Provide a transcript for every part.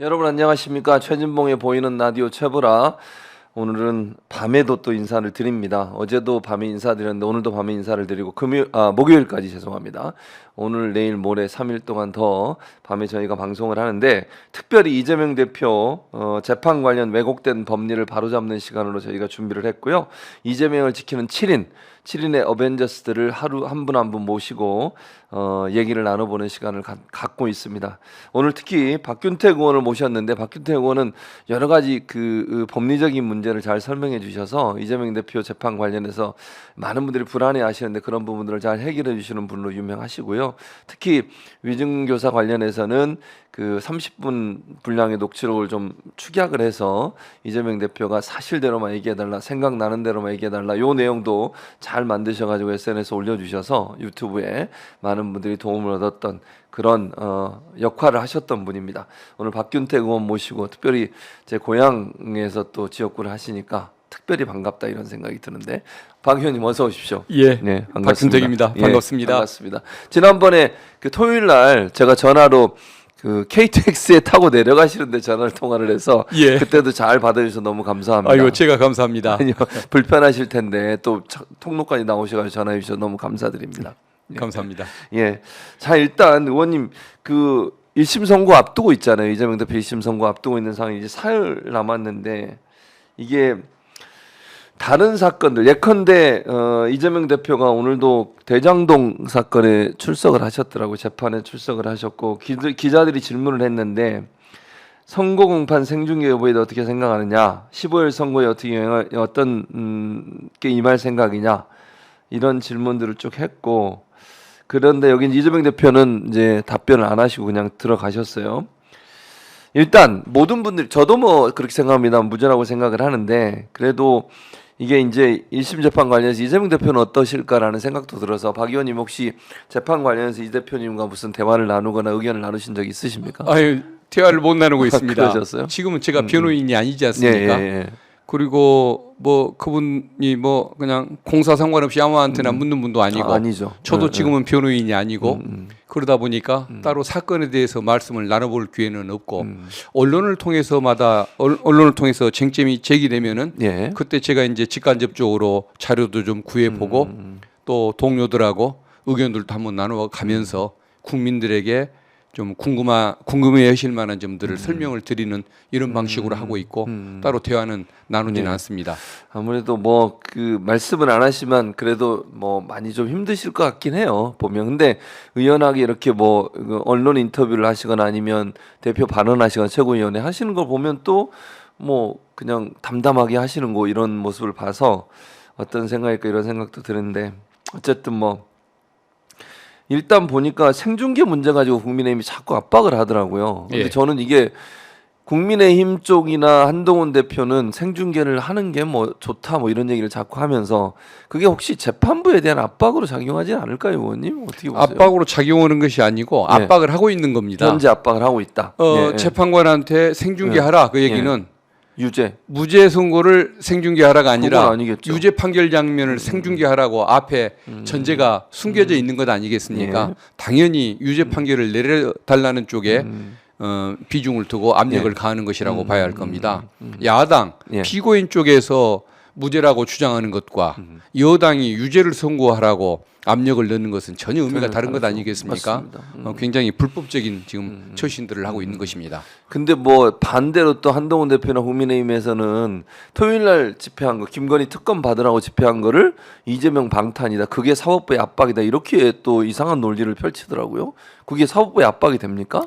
여러분 안녕하십니까? 최진봉의 보이는 라디오 최보라. 오늘은 밤에도 또 인사를 드립니다. 어제도 밤에 인사드렸는데 오늘도 밤에 인사를 드리고 목요일까지 죄송합니다. 오늘 내일 모레 3일 동안 더 밤에 저희가 방송을 하는데 특별히 이재명 대표 재판 관련 왜곡된 법리를 바로잡는 시간으로 저희가 준비를 했고요. 이재명을 지키는 7인의 어벤져스들을 하루 한 분 한 분 모시고 얘기를 나눠보는 시간을 갖고 있습니다. 오늘 특히 박균택 의원을 모셨는데 박균택 의원은 여러 가지 그 법리적인 문제를 잘 설명해 주셔서 이재명 대표 재판 관련해서 많은 분들이 불안해하시는데 그런 부분들을 잘 해결해 주시는 분으로 유명하시고요. 특히 위증교사 관련해서는 그 30분 분량의 녹취록을 좀 축약을 해서 이재명 대표가 사실대로만 얘기해달라, 생각나는 대로만 얘기해달라, 요 내용도 잘 만드셔가지고 SNS에 올려주셔서 유튜브에 많은 분들이 도움을 얻었던 그런 역할을 하셨던 분입니다. 오늘 박균택 의원 모시고 특별히 제 고향에서 또 지역구를 하시니까 특별히 반갑다 이런 생각이 드는데 박 의원님 어서 오십시오. 예, 네, 반갑습니다. 박균택입니다. 반갑습니다. 반갑습니다. 지난번에 그 토요일 날 제가 전화로 그 KTX에 타고 내려가시는데 전화를 통화를 해서 그때도 잘 받아주셔서 너무 감사합니다. 아이고 제가 감사합니다. 아니요, 불편하실 텐데 또 통로까지 나오셔가지고 전화해 주셔서 너무 감사드립니다. 감사합니다. 예, 자 일단 의원님 그 1심 선고 앞두고 있잖아요. 이재명 대표 1심 선고 앞두고 있는 상황이 이제 사흘 남았는데 이게 다른 사건들 예컨대 이재명 대표가 오늘도 대장동 사건에 출석을 하셨더라고요. 재판에 출석을 하셨고 기자들이 질문을 했는데 선거 공판 생중계 여부에 대해 어떻게 생각하느냐, 15일 선거에 어떤 게 임할 생각이냐 이런 질문들을 쭉 했고 그런데 여기 이재명 대표는 이제 답변을 안 하시고 그냥 들어가셨어요. 일단 모든 분들이 저도 뭐 그렇게 생각합니다. 무죄라고 생각을 하는데 그래도 이게 이제 1심 재판 관련해서 이재명 대표는 어떠실까라는 생각도 들어서 박 의원님 혹시 재판 관련해서 이 대표님과 무슨 대화를 나누거나 의견을 나누신 적 있으십니까? 아유 대화를 못 나누고 있습니다. 그러셨어요? 지금은 제가 변호인이 아니지 않습니까? 예. 그리고 뭐 그분이 뭐 그냥 공사 상관없이 아무한테나 묻는 분도 아니고 아니죠. 저도 지금은 변호인이 아니고 그러다 보니까 따로 사건에 대해서 말씀을 나눠볼 기회는 없고 언론을 통해서 쟁점이 제기되면은 그때 제가 이제 직간접적으로 자료도 좀 구해보고 또 동료들하고 의견들도 한번 나눠가면서 국민들에게 좀 궁금해하실 만한 점들을 설명을 드리는 이런 방식으로 하고 있고 따로 대화는 나누지는 않습니다. 아무래도 뭐 그 말씀은 안 하시면 그래도 뭐 많이 좀 힘드실 것 같긴 해요. 보면 근데 의연하게 이렇게 뭐 언론 인터뷰를 하시거나 아니면 대표 발언하시거나 최고위원회 하시는 걸 보면 또 뭐 그냥 담담하게 하시는 거 이런 모습을 봐서 어떤 생각일까 이런 생각도 드는데 어쨌든 뭐. 일단 보니까 생중계 문제 가지고 국민의힘이 자꾸 압박을 하더라고요. 근데 저는 이게 국민의힘 쪽이나 한동훈 대표는 생중계를 하는 게 뭐 좋다 뭐 이런 얘기를 자꾸 하면서 그게 혹시 재판부에 대한 압박으로 작용하지 않을까요, 의원님? 어떻게 보세요? 압박으로 작용하는 것이 아니고 압박을 하고 있는 겁니다. 현재 압박을 하고 있다. 재판관한테 생중계하라 그 얘기는 무죄 선고를 생중계하라가 아니라 유죄 판결 장면을 생중계하라고 앞에 전제가 숨겨져 있는 것 아니겠습니까? 당연히 유죄 판결을 내려달라는 쪽에 비중을 두고 압력을 가하는 것이라고 봐야 할 겁니다. 야당 피고인 쪽에서 무죄라고 주장하는 것과 여당이 유죄를 선고하라고 압력을 넣는 것은 전혀 의미가 다른 것 아니겠습니까? 굉장히 불법적인 지금 처신들을 하고 있는 것입니다. 근데 뭐 반대로 또 한동훈 대표나 국민의힘에서는 토요일 날 집회한 거 김건희 특검 받으라고 집회한 거를 이재명 방탄이다. 그게 사법부의 압박이다. 이렇게 또 이상한 논리를 펼치더라고요. 그게 사법부의 압박이 됩니까?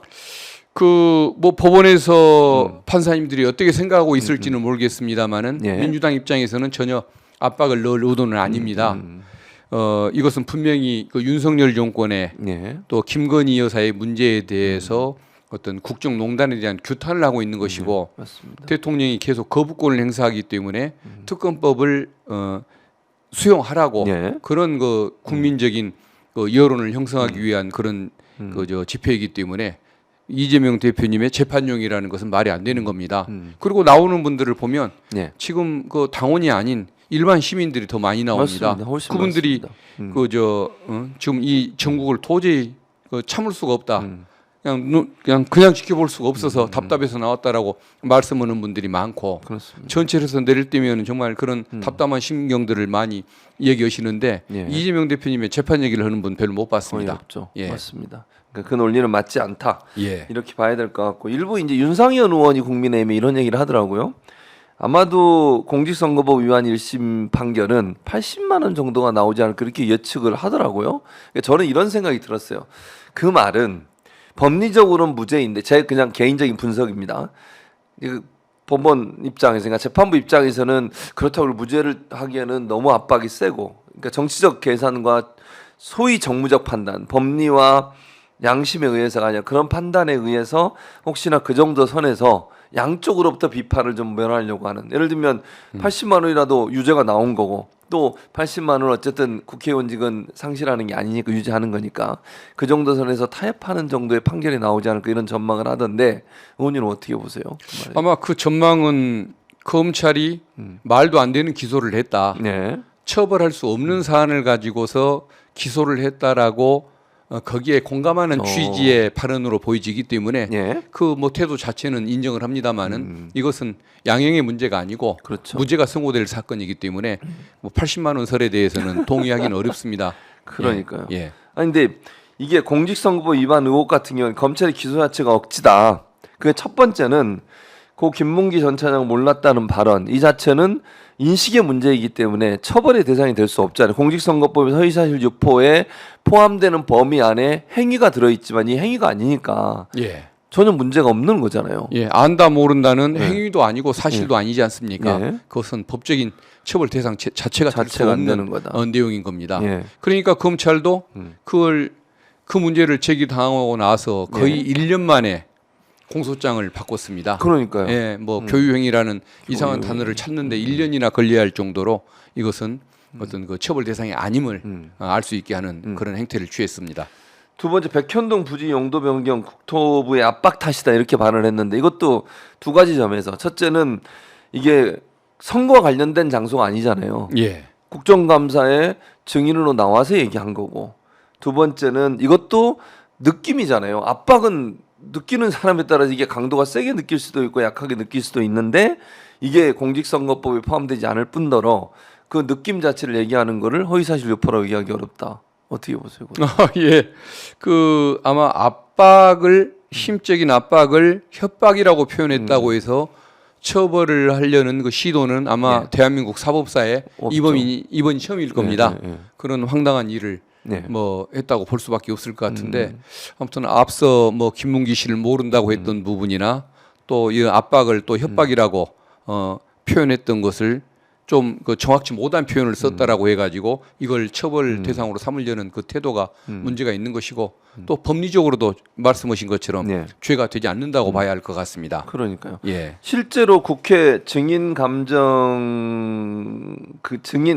그 뭐 법원에서 판사님들이 어떻게 생각하고 있을지는 모르겠습니다만은 민주당 입장에서는 전혀 압박을 넣을 의도는 아닙니다. 이것은 분명히 그 윤석열 정권의 또 김건희 여사의 문제에 대해서 어떤 국정농단에 대한 규탄을 하고 있는 것이고 대통령이 계속 거부권을 행사하기 때문에 특검법을 수용하라고 그런 그 국민적인 그 여론을 형성하기 위한 그런 그 집회이기 때문에 이재명 대표님의 재판용이라는 것은 말이 안 되는 겁니다. 그리고 나오는 분들을 보면 지금 그 당원이 아닌 일반 시민들이 더 많이 나옵니다. 그분들이 지금 이 정국을 도저히 참을 수가 없다. 그냥 지켜볼 수가 없어서 답답해서 나왔다라고 말씀하는 분들이 많고 그렇습니다. 전철에서 내릴 때면 정말 그런 답답한 심경들을 많이 얘기하시는데 예. 이재명 대표님의 재판 얘기를 하는 분 별로 못 거의 봤습니다. 없죠. 예. 맞습니다. 그러니까 그 논리는 맞지 않다. 예. 이렇게 봐야 될 것 같고 일부 이제 윤상현 의원이 국민의힘에 이런 얘기를 하더라고요. 아마도 공직선거법 위반 1심 판결은 80만 원 정도가 나오지 않을까 그렇게 예측을 하더라고요. 그러니까 저는 이런 생각이 들었어요. 그 말은 법리적으로는 무죄인데 제 그냥 개인적인 분석입니다. 법원 입장에서, 그러니까 재판부 입장에서는 그렇다고 무죄를 하기에는 너무 압박이 세고, 그러니까 정치적 계산과 소위 정무적 판단, 법리와 양심에 의해서가 아니라 그런 판단에 의해서 혹시나 그 정도 선에서 양쪽으로부터 비판을 좀 면하려고 하는, 예를 들면 80만 원이라도 유죄가 나온 거고 또 80만 원 어쨌든 국회의원직은 상실하는 게 아니니까 유지하는 거니까 그 정도 선에서 타협하는 정도의 판결이 나오지 않을까 이런 전망을 하던데 의원님은 어떻게 보세요? 그 아마 그 전망은 검찰이 말도 안 되는 기소를 했다. 네. 처벌할 수 없는 사안을 가지고서 기소를 했다라고 거기에 공감하는 취지의 발언으로 보이지기 때문에 예. 그 뭐 태도 자체는 인정을 합니다만은 이것은 양형의 문제가 아니고 그렇죠. 무죄가 선고될 사건이기 때문에 뭐 80만 원 설에 대해서는 동의하기는 어렵습니다. 그러니까요. 예. 아니 근데 이게 공직선거법 위반 의혹 같은 경우는 검찰의 기소 자체가 억지다. 그 첫 번째는 고 김문기 전 차장 몰랐다는 발언 이 자체는 인식의 문제이기 때문에 처벌의 대상이 될 수 없잖아요. 공직선거법의 허위사실 유포에 포함되는 범위 안에 행위가 들어있지만 이 행위가 아니니까 예. 전혀 문제가 없는 거잖아요. 예, 안다 모른다는 네. 행위도 아니고 사실도 아니지 않습니까? 예. 그것은 법적인 처벌 대상 자체가 될 수 자체가 안 없는 되는 거다. 내용인 겁니다. 예. 그러니까 검찰도 그걸 그 문제를 제기당하고 나서 거의 1년 만에 공소장을 바꿨습니다. 그러니까요. 예, 뭐 교유행위라는 이상한 단어를 찾는데 1년이나 걸려야 할 정도로 이것은 어떤 그 처벌 대상이 아님을 알 수 있게 하는 그런 행태를 취했습니다. 두 번째 백현동 부지 용도 변경 국토부의 압박 탓이다 이렇게 발언을 했는데 이것도 두 가지 점에서 첫째는 이게 선거와 관련된 장소가 아니잖아요. 예. 국정감사에 증인으로 나와서 얘기한 거고 두 번째는 이것도 느낌이잖아요. 압박은 느끼는 사람에 따라서 이게 강도가 세게 느낄 수도 있고 약하게 느낄 수도 있는데 이게 공직선거법에 포함되지 않을 뿐더러 그 느낌 자체를 얘기하는 거를 허위사실 유포라고 얘기하기 어렵다. 어떻게 보세요? 예. 그 아마 압박을 심적인 압박을 협박이라고 표현했다고 해서 처벌을 하려는 그 시도는 아마 대한민국 사법사에 없죠. 이번이 처음일 겁니다. 네. 그런 황당한 일을 네. 뭐 했다고 볼 수밖에 없을 것 같은데 아무튼 앞서 뭐 김문기 씨를 모른다고 했던 부분이나 또 이 압박을 또 협박이라고 표현했던 것을 좀 그 정확치 못한 표현을 썼다라고 해가지고 이걸 처벌 대상으로 삼으려는 그 태도가 문제가 있는 것이고 또 법리적으로도 말씀하신 것처럼 네. 죄가 되지 않는다고 봐야 할 것 같습니다. 그러니까요. 예. 실제로 국회 증인 감정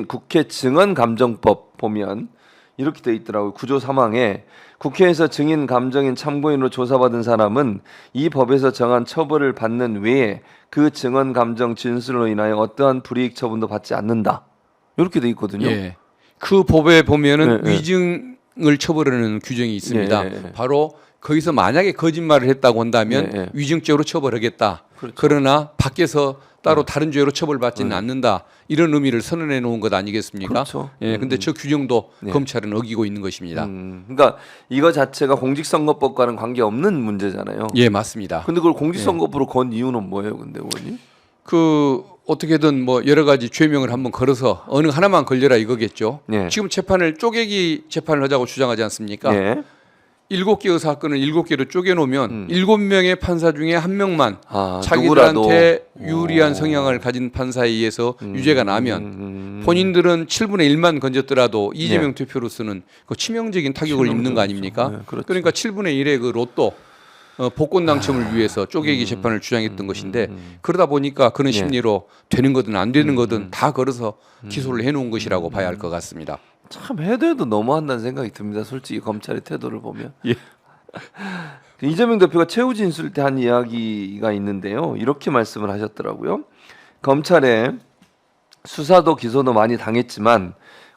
국회 증언 감정법 보면 이렇게 돼 있더라고요. 구조 3항에 국회에서 증인 감정인 참고인으로 조사받은 사람은 이 법에서 정한 처벌을 받는 외에 그 증언 감정 진술로 인하여 어떠한 불이익 처분도 받지 않는다. 이렇게 돼 있거든요. 예. 그 법에 보면은 네, 네. 위증을 처벌하는 규정이 있습니다. 예. 바로 거기서 만약에 거짓말을 했다고 한다면 예. 위증죄로 처벌하겠다. 그렇죠. 그러나 밖에서 따로 다른 죄로 처벌받지는 않는다. 이런 의미를 선언해 놓은 것 아니겠습니까? 그렇죠. 예, 근데 저 규정도 네. 검찰은 어기고 있는 것입니다. 그러니까 이거 자체가 공직선거법과는 관계없는 문제잖아요. 예, 맞습니다. 근데 그걸 공직선거법으로 건 이유는 뭐예요, 근데 의원님? 그 어떻게든 뭐 여러 가지 죄명을 한번 걸어서 어느 하나만 걸려라 이거겠죠. 네. 지금 재판을 쪼개기 재판을 하자고 주장하지 않습니까? 네. 7개의 사건을 7개로 쪼개놓으면 7명의 판사 중에 1명만 자기들한테 유리한 성향을 가진 판사에 의해서 유죄가 나면 본인들은 7분의 1만 건졌더라도 이재명 대표로서는 그 치명적인 타격을 입는 거 아닙니까? 네, 그렇죠. 그러니까 7분의 1의 그 로또 복권 당첨을 위해서 쪼개기 재판을 주장했던 것인데 그러다 보니까 그런 심리로 되는 거든 안 되는 거든 다 걸어서 기소를 해놓은 것이라고 봐야 할 것 같습니다. 참 해도 너무한다는 생각이 듭니다. 솔직히 검찰의 태도를 보면. 예. 이재명 대표가 최후 진술 때 한 이야기가 있는데요. 이렇게 말씀을 하셨더라고요. 검찰에 수사도 기소도 많이 당했지만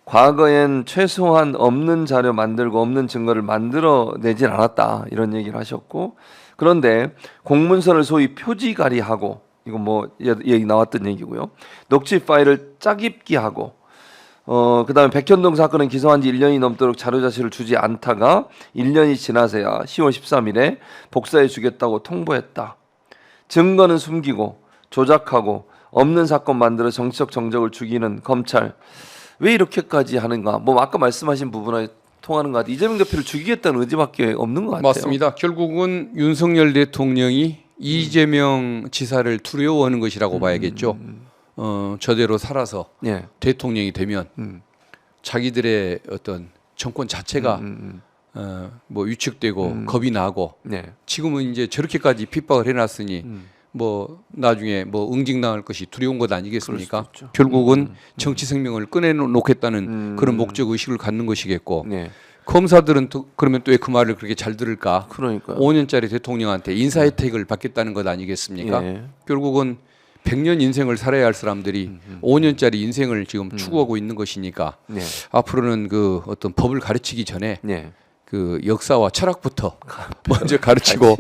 과거엔 최소한 없는 자료 만들고 없는 증거를 만들어내질 않았다 이런 얘기를 하셨고, 그런데 공문서를 소위 표지가리하고, 이거 뭐 얘기 나왔던 얘기고요. 녹취 파일을 짜깁기하고, 그다음에 백현동 사건은 기소한 지 1년이 넘도록 자료 자료를 주지 않다가 1년이 지나서야 10월 13일에 복사해 주겠다고 통보했다. 증거는 숨기고 조작하고 없는 사건 만들어 정치적 정적을 죽이는 검찰, 왜 이렇게까지 하는가? 뭐 아까 말씀하신 부분에 통하는 것 같아요. 이재명 대표를 죽이겠다는 의지밖에 없는 것 같아요. 맞습니다. 결국은 윤석열 대통령이 이재명 지사를 두려워하는 것이라고 봐야겠죠. 저대로 살아서 예. 대통령이 되면 자기들의 어떤 정권 자체가 뭐 위축되고 겁이 나고, 네. 지금은 이제 저렇게까지 핍박을 해놨으니 뭐 나중에 뭐 응징당할 것이 두려운 것 아니겠습니까? 그럴 수도 있죠. 결국은 정치 생명을 꺼내놓겠다는 그런 목적 의식을 갖는 것이겠고, 네. 검사들은 또 그러면 또 왜 그 말을 그렇게 잘 들을까? 그러니까요. 5년짜리 대통령한테 인사 혜택을 받겠다는 것 아니겠습니까? 예. 결국은 100년 인생을 살아야 할 사람들이 5년짜리 인생을 지금 추구하고 있는 것이니까, 네. 앞으로는 그 어떤 법을 가르치기 전에 네. 그 역사와 철학부터 먼저 가르치고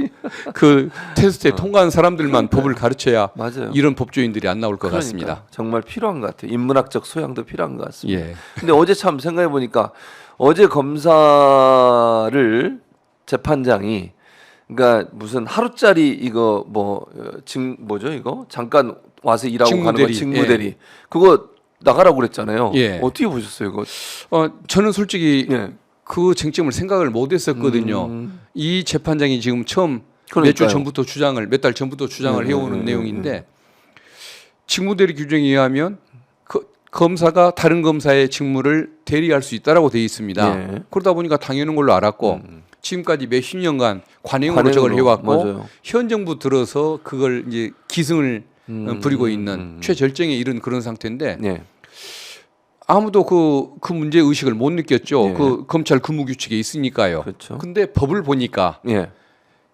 그 테스트에 통과한 사람들만 법을 가르쳐야 맞아요. 이런 법조인들이 안 나올 것 그러니까 같습니다. 정말 필요한 것 같아요. 인문학적 소양도 필요한 것 같습니다. 예. 근데 어제 참 생각해 보니까 어제 검사를 재판장이, 그러니까 무슨 하루짜리 이거 뭐죠 이거 잠깐 와서 일하고 가는 거 직무대리. 직무대리, 그거 나가라고 그랬잖아요. 예. 어떻게 보셨어요 이거? 저는 솔직히 예. 그 쟁점을 생각을 못했었거든요. 이 재판장이 지금 처음 몇 주 그러니까요. 전부터 몇 달 전부터 주장을 네, 해오는 네, 내용인데, 직무대리 규정에 의하면 검사가 다른 검사의 직무를 대리할 수 있다라고 되어 있습니다. 예. 그러다 보니까 당연한 걸로 알았고, 지금까지 몇십 년간 관행으로 저걸 해왔고, 맞아요. 현 정부 들어서 그걸 이제 기승을 부리고 있는 최절정에 이른 그런 상태인데, 네. 아무도 그 문제 의식을 못 느꼈죠. 예. 그 검찰 근무 규칙에 있으니까요. 그렇죠. 근데 법을 보니까 예.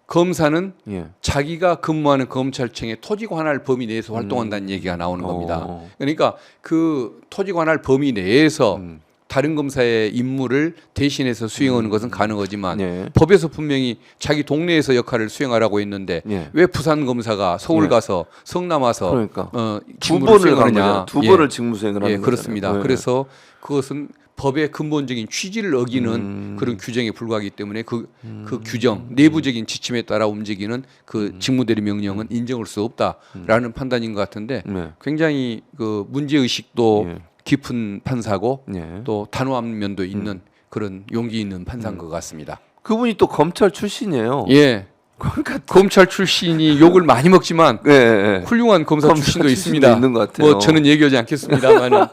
검사는 예. 자기가 근무하는 검찰청의 토지 관할 범위 내에서 활동한다는 얘기가 나오는 겁니다. 그러니까 그 토지 관할 범위 내에서 다른 검사의 임무를 대신해서 수행하는 것은 가능하지만, 예. 법에서 분명히 자기 동네에서 역할을 수행하라고 했는데 예. 왜 부산 검사가 서울 예. 가서 성남 와서 그러니까 두 직무를 번을 수행하느냐? 두 번을 직무 수행을 하는 예, 거잖아요. 그렇습니다. 예. 그래서 그것은 법의 근본적인 취지를 어기는 그런 규정에 불과하기 때문에 그 규정, 내부적인 지침에 따라 움직이는 그 직무대리 명령은 인정할 수 없다라는 판단인 것 같은데, 네. 굉장히 그 문제 의식도 예. 깊은 판사고 예. 또 단호한 면도 있는 그런 용기 있는 판사인 것 같습니다. 그분이 또 검찰 출신이에요. 예. 그러니까 검찰 출신이 욕을 많이 먹지만 예, 예. 훌륭한 검사 출신도 있습니다. 있는 것 같아요. 뭐 저는 얘기하지 않겠습니다만은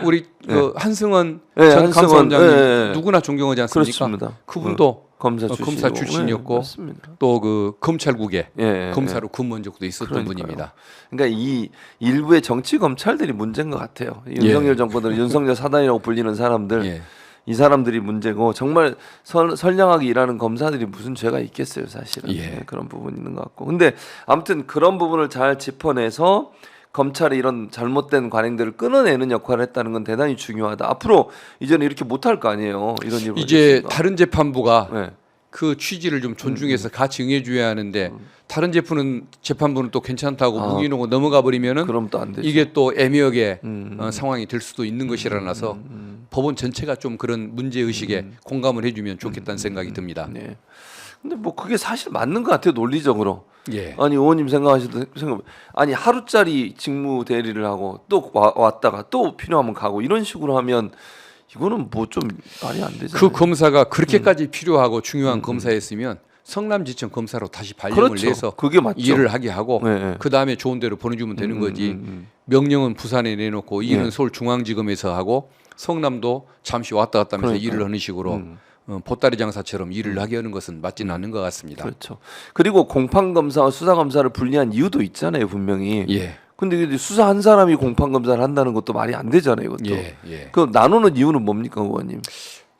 우리 그 한승원 예, 전 한승원, 감사원장님 예, 예. 누구나 존경하지 않습니까? 그렇습니다. 그분도 검사 검사 출신이었고, 예, 맞습니다. 또 그 검찰국에 예, 예, 검사로 근무한 적도 있었던 그러니까요. 분입니다. 그러니까 이 일부의 정치 검찰들이 문제인 것 같아요. 윤석열 정권들, 윤석열 사단이라고 불리는 사람들, 예. 이 사람들이 문제고, 정말 선량하게 일하는 검사들이 무슨 죄가 있겠어요, 사실은. 예. 네, 그런 부분이 있는 것 같고. 근데 아무튼 그런 부분을 잘 짚어내서 검찰이 이런 잘못된 관행들을 끊어내는 역할을 했다는 건 대단히 중요하다. 앞으로 이제는 이렇게 못할 거 아니에요. 이런 일을 이제 벌였으니까. 다른 재판부가 네. 그 취지를 좀 존중해서 같이 응해줘야 하는데, 다른 재판부는 또 괜찮다고 묵인하고 넘어가 버리면은 그럼 또 안 되죠. 이게 또 애매하게 상황이 될 수도 있는 것이라서 법원 전체가 좀 그런 문제 의식에 공감을 해주면 좋겠다는 생각이 듭니다. 네. 근데 뭐 그게 사실 맞는 것 같아요, 논리적으로. 예. 아니 의원님 아니 하루짜리 직무 대리를 하고 또 왔다가 또 필요하면 가고 이런 식으로 하면 이거는 뭐 좀 말이 안 되잖아요. 그 검사가 그렇게까지 필요하고 중요한 검사였으면 성남지청 검사로 다시 발령을 그렇죠. 내서 그게 맞죠. 일을 하게 하고, 네, 네. 그 다음에 좋은 데로 보내주면 되는 거지. 명령은 부산에 내놓고 일은 네. 서울중앙지검에서 하고, 성남도 잠시 왔다 갔다 하면서 그러니까요. 일을 하는 식으로 보따리 장사처럼 일을 하게 하는 것은 맞지는 않는 것 같습니다. 그렇죠. 그리고 공판 검사와 수사 검사를 분리한 이유도 있잖아요, 분명히. 예. 근데 이게 수사 한 사람이 공판 검사를 한다는 것도 말이 안 되잖아요, 이것도. 예. 예. 그 나누는 이유는 뭡니까, 의원님?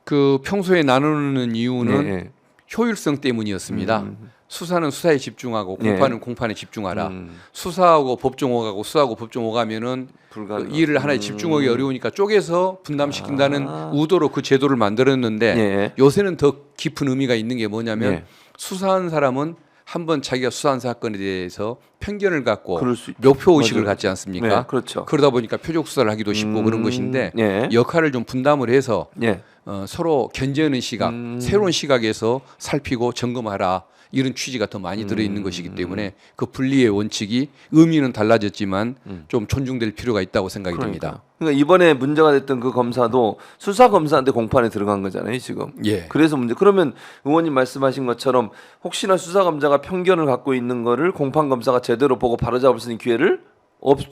그 평소에 나누는 이유는 예, 예. 효율성 때문이었습니다. 수사는 수사에 집중하고 예. 공판은 공판에 집중하라. 수사하고 법정 오가고 수사하고 법정 오가면은 그 일을 하나에 집중하기 어려우니까 쪼개서 분담시킨다는 의도로 그 제도를 만들었는데 예. 요새는 더 깊은 의미가 있는 게 뭐냐면 예. 수사한 사람은 한번 자기가 수사한 사건에 대해서 편견을 갖고 그럴 수 있죠. 묘표 의식을 맞아요. 갖지 않습니까? 네, 그렇죠. 그러다 보니까 표적 수사를 하기도 쉽고 그런 것인데 예. 역할을 좀 분담을 해서 예. 서로 견제하는 시각, 새로운 시각에서 살피고 점검하라. 이런 취지가 더 많이 들어있는 것이기 때문에 그 분리의 원칙이 의미는 달라졌지만 좀 존중될 필요가 있다고 생각이 듭니다. 그러니까 이번에 문제가 됐던 그 검사도 수사 검사한테 공판에 들어간 거잖아요, 지금. 예. 그래서 문제. 그러면 의원님 말씀하신 것처럼 혹시나 수사 검사가 편견을 갖고 있는 거를 공판 검사가 제대로 보고 바로잡을 수 있는 기회를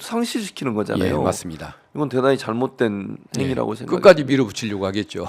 상실시키는 거잖아요. 예, 맞습니다. 이건 대단히 잘못된 행위라고 생각해요. 끝까지 밀어붙이려고 하겠죠.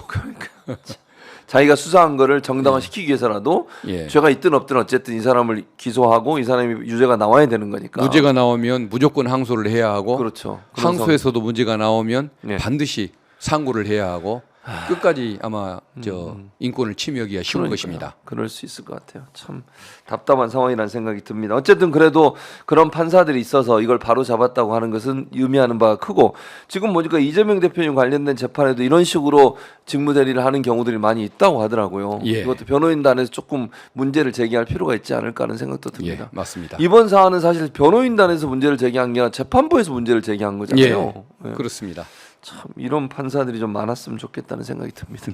자기가 수사한 거를 정당화시키기 위해서라도 예. 죄가 있든 없든 어쨌든 이 사람을 기소하고 이 사람이 유죄가 나와야 되는 거니까. 무죄가 나오면 무조건 항소를 해야 하고 그렇죠. 그런 항소에서도 문제가 나오면 예. 반드시 상고를 해야 하고 끝까지 아마 저 인권을 침해하기가 쉬운 것입니다. 그럴 수 있을 것 같아요. 참 답답한 상황이라는 생각이 듭니다. 어쨌든 그래도 그런 판사들이 있어서 이걸 바로 잡았다고 하는 것은 의미하는 바가 크고 지금 보니까 이재명 대표님 관련된 재판에도 이런 식으로 직무대리를 하는 경우들이 많이 있다고 하더라고요. 예. 이것도 변호인단에서 조금 문제를 제기할 필요가 있지 않을까 하는 생각도 듭니다. 예, 맞습니다. 이번 사안은 사실 변호인단에서 문제를 제기한 게 아니라 재판부에서 문제를 제기한 거잖아요. 예, 그렇습니다. 참 이런 판사들이 좀 많았으면 좋겠다는 생각이 듭니다.